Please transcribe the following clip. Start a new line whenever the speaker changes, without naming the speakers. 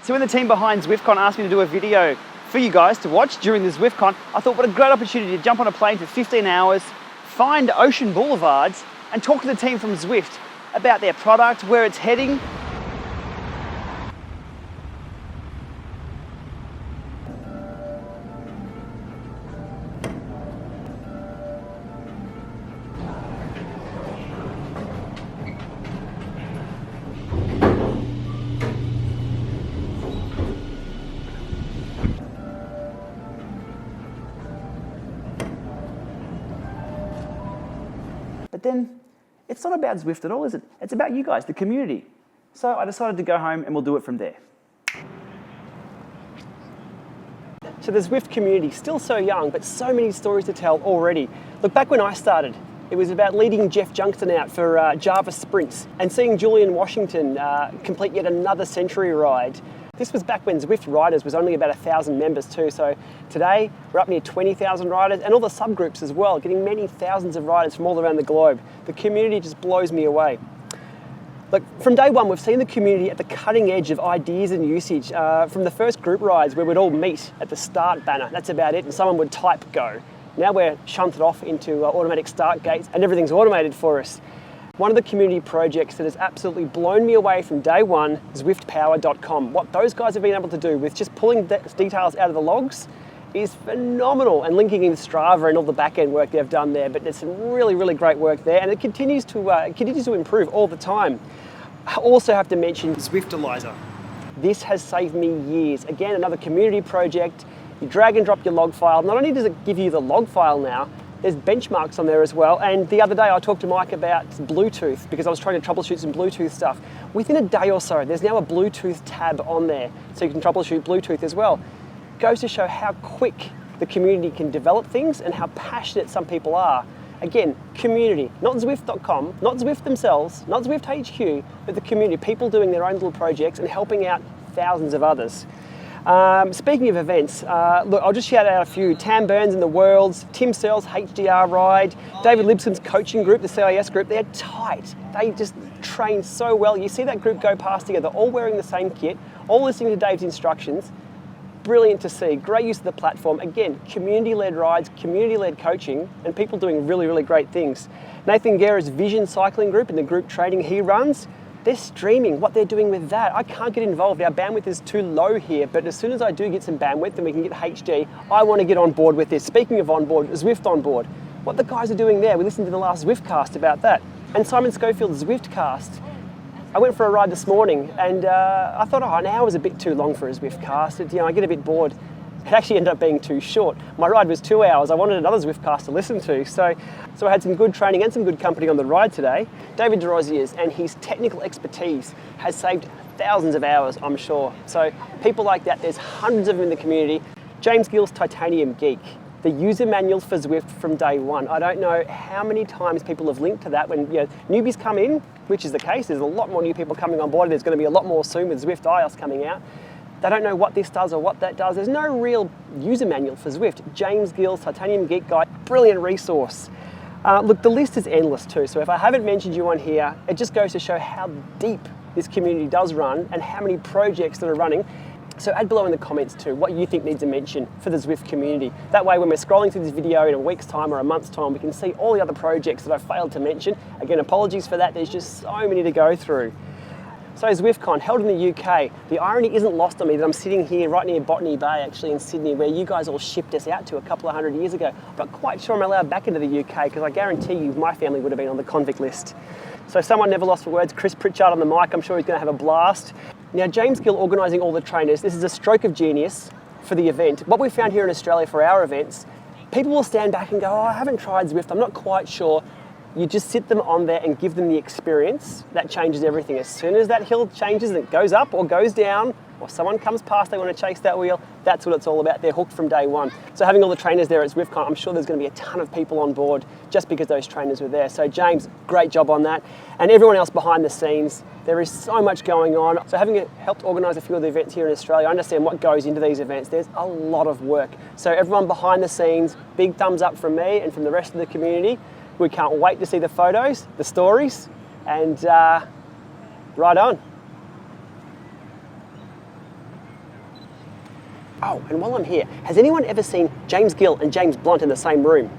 So when the team behind ZwiftCon asked me to do a video for you guys to watch during the ZwiftCon, I thought what a great opportunity to jump on a plane for 15 hours, find ocean boulevards, and talk to the team from Zwift about their product, where it's heading. But then, it's not about Zwift at all, is it? It's about you guys, the community. So I decided to go home and we'll do it from there.
So the Zwift community, still so young, but so many stories to tell already. Look, back when I started, it was about leading Jeff Junkston out for Java sprints and seeing Julian Washington complete yet another century ride. This was back when Zwift Riders was only about 1,000 members too, so today we're up near 20,000 riders and all the subgroups as well, getting many thousands of riders from all around the globe. The community just blows me away. Look, from day one, we've seen the community at the cutting edge of ideas and usage. From the first group rides where we'd all meet at the start banner, that's about it, and someone would type go. Now we're shunted off into automatic start gates and everything's automated for us. One of the community projects that has absolutely blown me away from day one, ZwiftPower.com. What those guys have been able to do with just pulling details out of the logs is phenomenal, and linking in Strava and all the back-end work they've done there. But there's some really, really great work there, and it continues to improve all the time. I also have to mention Zwiftalizer. This has saved me years. Again, another community project. You drag and drop your log file. Not only does it give you the log file now, there's benchmarks on there as well. And the other day I talked to Mike about Bluetooth because I was trying to troubleshoot some Bluetooth stuff. Within a day or so, there's now a Bluetooth tab on there, so you can troubleshoot Bluetooth as well. Goes to show how quick the community can develop things and how passionate some people are. Again, community, not Zwift.com, not Zwift themselves, not Zwift HQ, but the community, people doing their own little projects and helping out thousands of others. Speaking of events, look, I'll just shout out a few. Tam Burns in the Worlds, Tim Searle's HDR ride, David Libson's coaching group, the CIS group, they're tight. They just train so well. You see that group go past together, all wearing the same kit, all listening to Dave's instructions. Brilliant to see, great use of the platform. Again, community-led rides, community-led coaching, and people doing really, really great things. Nathan Guerra's Vision cycling group and the group training he runs, they're streaming what they're doing with that. I can't get involved. Our bandwidth is too low here, but as soon as I do get some bandwidth and we can get HD, I want to get on board with this. Speaking of on board, Zwift on board. What the guys are doing there, we listened to the last ZwiftCast about that. And Simon Schofield's ZwiftCast. I went for a ride this morning and I thought, an hour was a bit too long for a ZwiftCast. I get a bit bored. It actually ended up being too short. My ride was 2 hours. I wanted another ZwiftCast to listen to. So I had some good training and some good company on the ride today. David DeRosiers and his technical expertise has saved thousands of hours, I'm sure. So people like that, there's hundreds of them in the community. James Gill's Titanium Geek, the user manual for Zwift from day one. I don't know how many times people have linked to that when newbies come in, which is the case. There's a lot more new people coming on board. There's going to be a lot more soon with Zwift iOS coming out. They don't know what this does or what that does. There's no real user manual for Zwift. James Gill's Titanium Geek Guide, brilliant resource. Look, the list is endless too, so if I haven't mentioned you on here, it just goes to show how deep this community does run and how many projects that are running. So add below in the comments too what you think needs a mention for the Zwift community. That way when we're scrolling through this video in a week's time or a month's time, we can see all the other projects that I've failed to mention. Again, apologies for that, there's just so many to go through. So ZwiftCon, held in the UK. The irony isn't lost on me that I'm sitting here right near Botany Bay, actually in Sydney, where you guys all shipped us out to a couple of 100 years ago. I'm not quite sure I'm allowed back into the UK because I guarantee you my family would have been on the convict list. So someone never lost for words, Chris Pritchard on the mic, I'm sure he's going to have a blast. Now James Gill organising all the trainers, this is a stroke of genius for the event. What we found here in Australia for our events, people will stand back and go, I haven't tried Zwift, I'm not quite sure. You just sit them on there and give them the experience. That changes everything. As soon as that hill changes and it goes up or goes down, or someone comes past, they want to chase that wheel, that's what it's all about. They're hooked from day one. So having all the trainers there at ZwiftCon, I'm sure there's going to be a ton of people on board just because those trainers were there. So James, great job on that. And everyone else behind the scenes, there is so much going on. So having helped organise a few of the events here in Australia, I understand what goes into these events. There's a lot of work. So everyone behind the scenes, big thumbs up from me and from the rest of the community. We can't wait to see the photos, the stories, and right on. Oh, and while I'm here, has anyone ever seen James Gill and James Blunt in the same room?